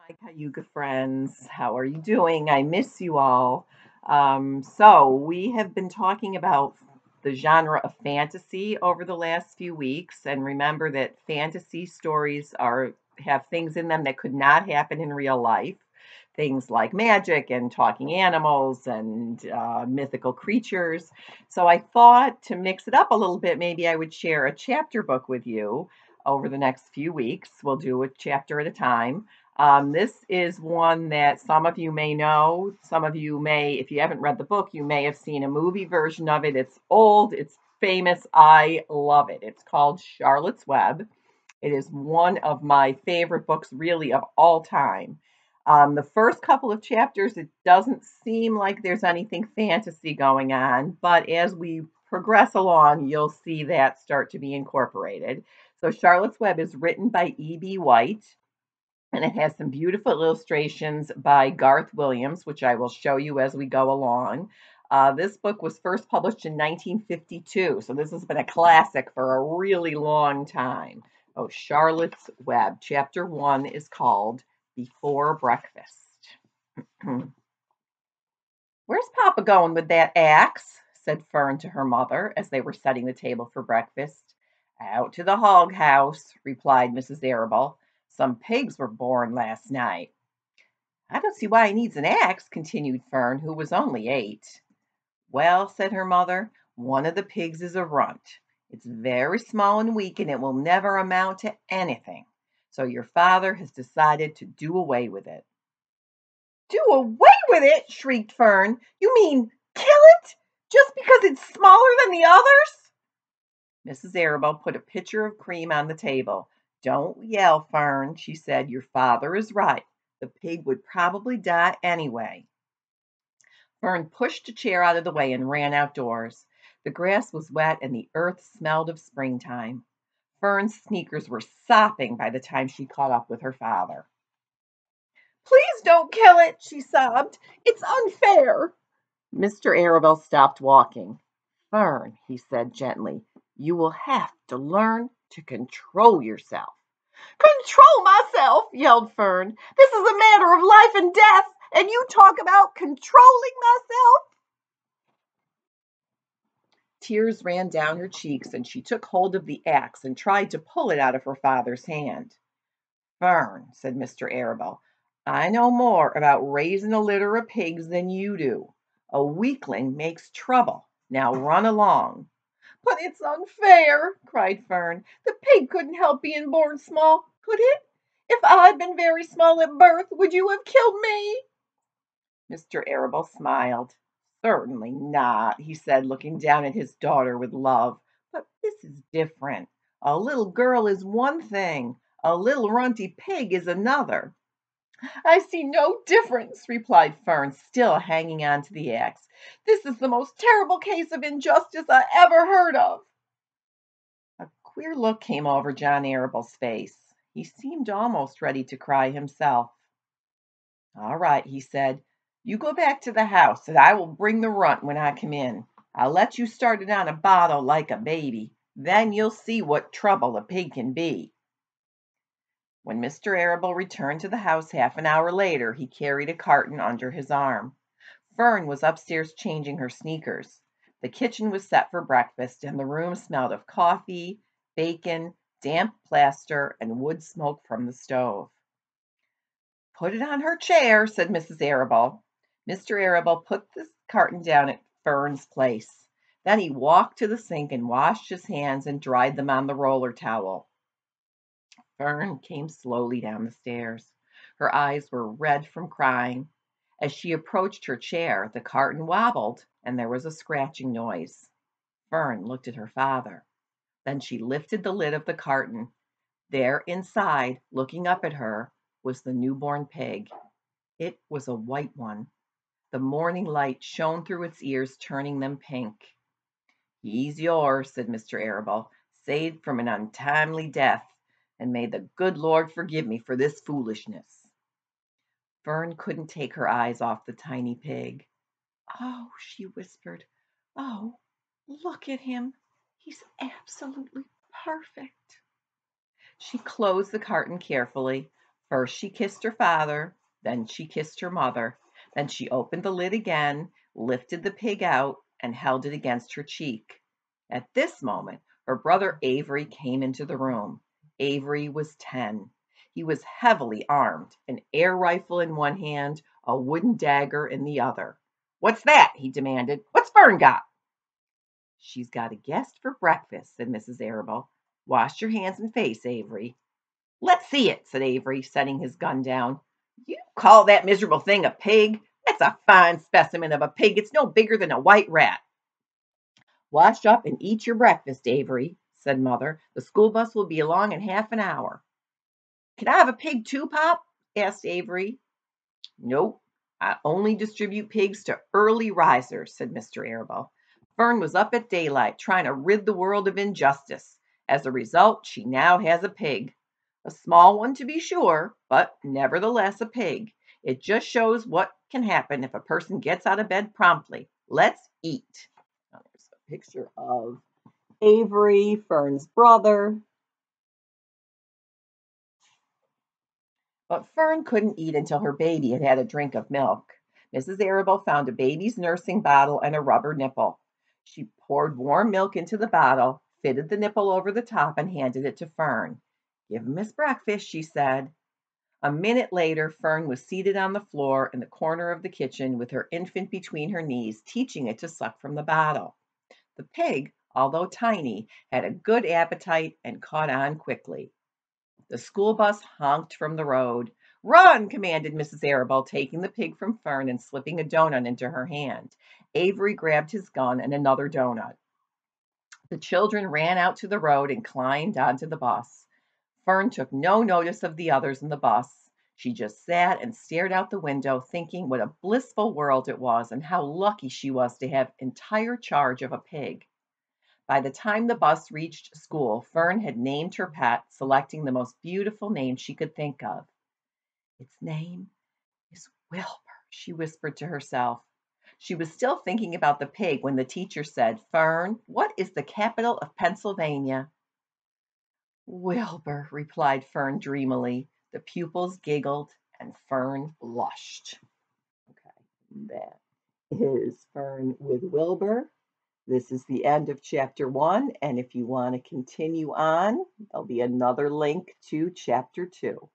My Cayuga friends, how are you doing? I miss you all. So, we have been talking about the genre of fantasy over the last few weeks, and remember that fantasy stories have things in them that could not happen in real life. Things like magic and talking animals and mythical creatures. So, I thought to mix it up a little bit, maybe I would share a chapter book with you over the next few weeks. We'll do a chapter at a time. This is one that some of you may know. Some of you may, if you haven't read the book, you may have seen a movie version of it. It's old, it's famous. I love it. It's called Charlotte's Web. It is one of my favorite books, really, of all time. The first couple of chapters, it doesn't seem like there's anything fantasy going on, but as we progress along, you'll see that start to be incorporated. So, Charlotte's Web is written by E.B. White and it has some beautiful illustrations by Garth Williams, which I will show you as we go along. This book was first published in 1952, so this has been a classic for a really long time. Oh, Charlotte's Web. Chapter 1 is called Before Breakfast. Where's Papa going with that axe? Said Fern to her mother as they were setting the table for breakfast. Out to the hog house, replied Mrs. Arable. Some pigs were born last night. I don't see why he needs an axe, continued Fern, who was only 8. Well, said her mother, one of the pigs is a runt. It's very small and weak, and it will never amount to anything. So your father has decided to do away with it. Do away with it? Shrieked Fern. You mean kill it? Just because it's smaller than the others? Mrs. Arable put a pitcher of cream on the table. Don't yell, Fern, she said. Your father is right. The pig would probably die anyway. Fern pushed a chair out of the way and ran outdoors. The grass was wet and the earth smelled of springtime. Fern's sneakers were sopping by the time she caught up with her father. Please don't kill it, she sobbed. It's unfair. Mr. Arable stopped walking. Fern, he said gently, you will have to learn to control yourself. Control myself, yelled Fern. This is a matter of life and death, and you talk about controlling myself? Tears ran down her cheeks, and she took hold of the axe and tried to pull it out of her father's hand. Fern, said Mr. Arable, I know more about raising a litter of pigs than you do. A weakling makes trouble. Now run along. But it's unfair, cried Fern. The pig couldn't help being born small, could it? If I'd been very small at birth, would you have killed me? Mr. Arable smiled. Certainly not, he said, looking down at his daughter with love. But this is different. A little girl is one thing, a little runty pig is another. I see no difference, replied Fern, still hanging on to the axe. This is the most terrible case of injustice I ever heard of. A queer look came over John Arable's face. He seemed almost ready to cry himself. All right, he said. You go back to the house, and I will bring the runt when I come in. I'll let you start it on a bottle like a baby. Then you'll see what trouble a pig can be. When Mr. Arable returned to the house half an hour later, he carried a carton under his arm. Fern was upstairs changing her sneakers. The kitchen was set for breakfast, and the room smelled of coffee, bacon, damp plaster, and wood smoke from the stove. Put it on her chair, said Mrs. Arable. Mr. Arable put the carton down at Fern's place. Then he walked to the sink and washed his hands and dried them on the roller towel. Fern came slowly down the stairs. Her eyes were red from crying. As she approached her chair, the carton wobbled and there was a scratching noise. Fern looked at her father. Then she lifted the lid of the carton. There inside, looking up at her, was the newborn pig. It was a white one. The morning light shone through its ears, turning them pink. He's yours, said Mr. Arable, saved from an untimely death, and may the good Lord forgive me for this foolishness. Fern couldn't take her eyes off the tiny pig. Oh, she whispered, oh, look at him. He's absolutely perfect. She closed the carton carefully. First she kissed her father, then she kissed her mother, then she opened the lid again, lifted the pig out, and held it against her cheek. At this moment her brother Avery came into the room. Avery was 10. He was heavily armed, an air rifle in one hand, a wooden dagger in the other. "What's that?" he demanded. "What's Fern got?" "She's got a guest for breakfast," said Mrs. Arable. "Wash your hands and face, Avery." "Let's see it," said Avery, setting his gun down. "You call that miserable thing a pig? That's a fine specimen of a pig. It's no bigger than a white rat." "Wash up and eat your breakfast, Avery," said Mother. "The school bus will be along in half an hour." "Can I have a pig too, Pop?" asked Avery. "Nope. I only distribute pigs to early risers," said Mr. Arable. "Fern was up at daylight trying to rid the world of injustice. As a result, she now has a pig. A small one, to be sure, but nevertheless a pig. It just shows what can happen if a person gets out of bed promptly. Let's eat." Now, there's a picture of Avery, Fern's brother. But Fern couldn't eat until her baby had had a drink of milk. Mrs. Arable found a baby's nursing bottle and a rubber nipple. She poured warm milk into the bottle, fitted the nipple over the top, and handed it to Fern. "Give him his breakfast," she said. A minute later, Fern was seated on the floor in the corner of the kitchen with her infant between her knees, teaching it to suck from the bottle. The pig, although tiny, had a good appetite and caught on quickly. The school bus honked from the road. "Run!" commanded Mrs. Arable, taking the pig from Fern and slipping a doughnut into her hand. Avery grabbed his gun and another doughnut. The children ran out to the road and climbed onto the bus. Fern took no notice of the others in the bus. She just sat and stared out the window, thinking what a blissful world it was and how lucky she was to have entire charge of a pig. By the time the bus reached school, Fern had named her pet, selecting the most beautiful name she could think of. "Its name is Wilbur," she whispered to herself. She was still thinking about the pig when the teacher said, "Fern, what is the capital of Pennsylvania?" "Wilbur," replied Fern dreamily. The pupils giggled and Fern blushed. Okay, that is Fern with Wilbur. This is the end of chapter 1, and if you want to continue on, there'll be another link to chapter 2.